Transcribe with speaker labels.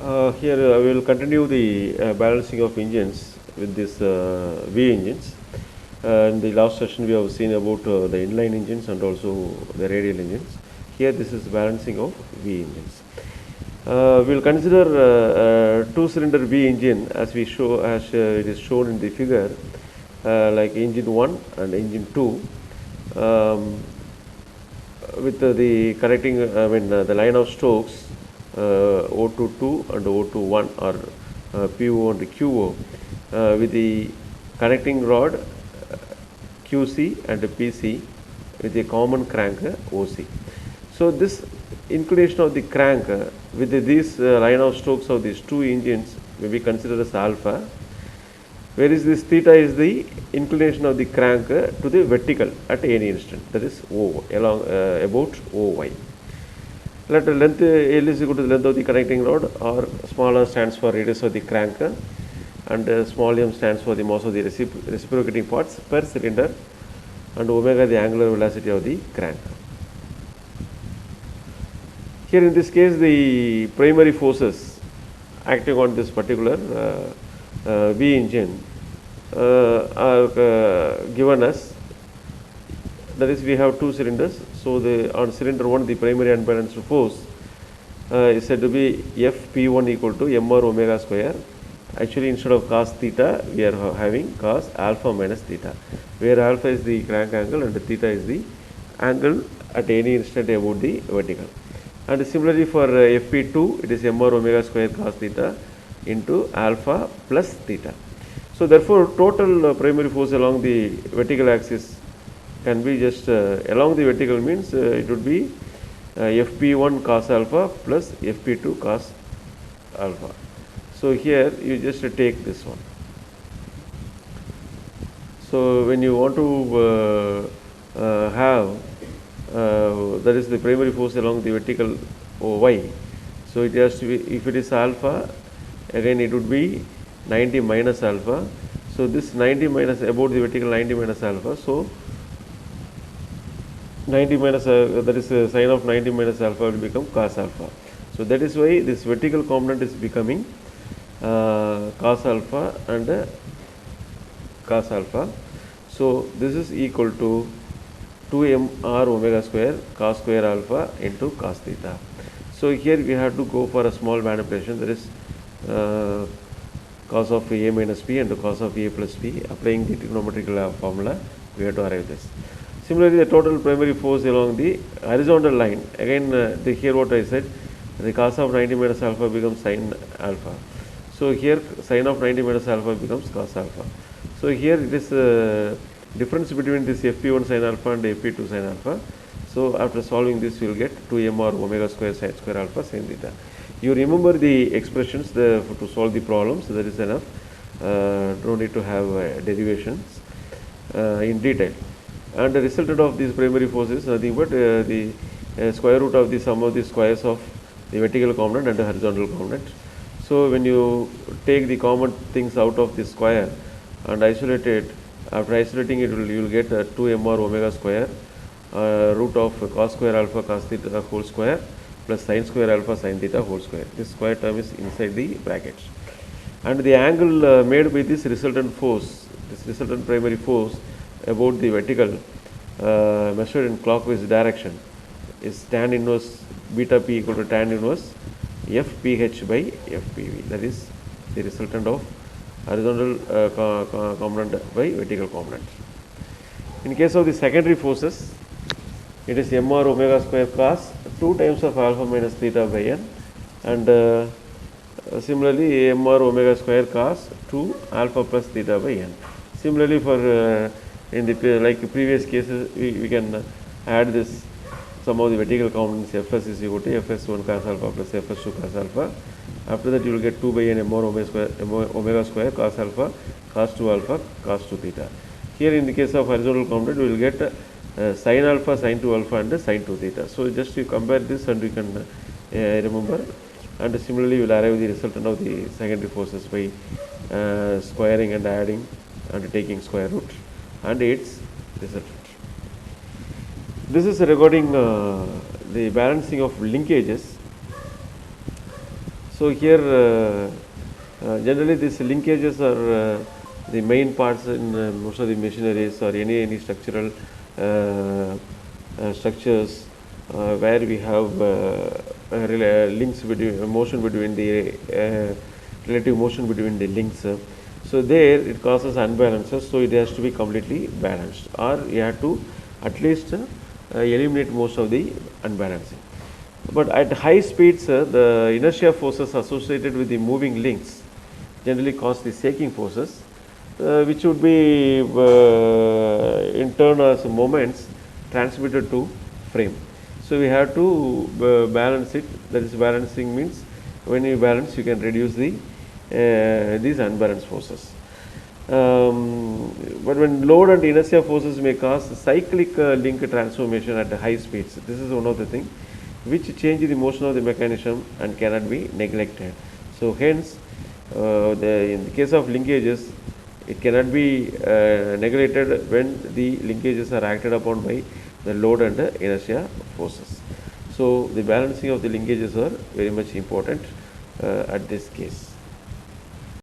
Speaker 1: Here I will continue the balancing of engines with this V engines. In the last session we have seen about the inline engines and also the radial engines. Here this is balancing of V engines. We will consider two-cylinder V engine as we show as it is shown in the figure, like engine 1 and engine 2. With the connecting, the line of Stokes O22 and O21 or PO and QO with the connecting rod QC and PC with a common crank OC. So this inclination of the crank with these line of Stokes of these two engines may be considered as alpha, whereas this theta is the inclination of the crank to the vertical at any instant, that is O along about OY. Let length L is equal to the length of the connecting rod, or small r stands for radius of the crank and small m stands for the mass of the reciprocating parts per cylinder, and omega the angular velocity of the crank. Here in this case the primary forces acting on this particular V engine are given us, that is we have two cylinders. So on cylinder 1 the primary unbalanced force is said to be Fp1 equal to mr omega square. Actually instead of cos theta we are having cos alpha minus theta, where alpha is the crank angle and theta is the angle at any instant about the vertical. And similarly for Fp2 it is mr omega square cos theta into alpha plus theta. So therefore total primary force along the vertical axis can be just along the vertical means it would be Fp1 cos alpha plus Fp2 cos alpha. So here you just take this one. So when you want to have that is the primary force along the vertical y, so it has to be, if it is alpha, again it would be 90 minus alpha. So this 90 minus about the vertical 90 minus alpha. So 90 minus that is sine of 90 minus alpha will become cos alpha. So that is why this vertical component is becoming cos alpha and cos alpha. So this is equal to 2mr omega square cos square alpha into cos theta. So here we have to go for a small manipulation, that is cos of a minus b and cos of a plus b. Applying the trigonometrical formula we have to arrive this. Similarly the total primary force along the horizontal line, again here what I said, the cos of 90 minus alpha becomes sin alpha. So here sin of 90 minus alpha becomes cos alpha. So here it is difference between this Fp1 sin alpha and Fp2 sin alpha. So after solving this you will get 2mr omega square sin square alpha sin theta. You remember the expressions to solve the problems, that is enough. Don't need to have derivations in detail. And the resultant of these primary forces is nothing but the square root of the sum of the squares of the vertical component and the horizontal component. So when you take the common things out of the square and isolate it, after isolating it you will get 2mr omega square root of cos square alpha cos theta whole square plus sin square alpha sin theta whole square. This square term is inside the brackets. And the angle made by this resultant force, this resultant primary force about the vertical measured in clockwise direction is tan inverse beta p equal to tan inverse Fph by Fpv. That is the resultant of horizontal component by vertical component. In case of the secondary forces, it is mr omega square cos 2 times of alpha minus theta by n, and similarly mr omega square cos 2 alpha plus theta by n. Similarly for in the like previous cases we can add this sum of the vertical components Fs is equal to Fs1 cos alpha plus Fs2 cos alpha. After that you will get 2 by n mr omega square cos alpha cos 2 alpha cos 2 theta. Here in the case of horizontal component we will get sin alpha sin 2 alpha and sin 2 theta. So just you compare this and you can remember, and similarly you will arrive the resultant of the secondary forces by squaring and adding and taking square root and its resultant. This is regarding the balancing of linkages. So here generally these linkages are the main parts in most of the machineries or any structural structures where we have links between motion between the relative motion between the links. So there it causes unbalances, so it has to be completely balanced, or you have to at least eliminate most of the unbalancing. But at high speeds, the inertia forces associated with the moving links generally cause the shaking forces, which would be in turn as moments transmitted to frame. So we have to balance it. That is, balancing means when you balance, you can reduce these unbalanced forces. But when load and inertia forces may cause cyclic link transformation at high speeds, this is one of the things which change the motion of the mechanism and cannot be neglected. So hence, in the case of linkages, it cannot be neglected when the linkages are acted upon by the load and the inertia forces. So the balancing of the linkages are very much important at this case.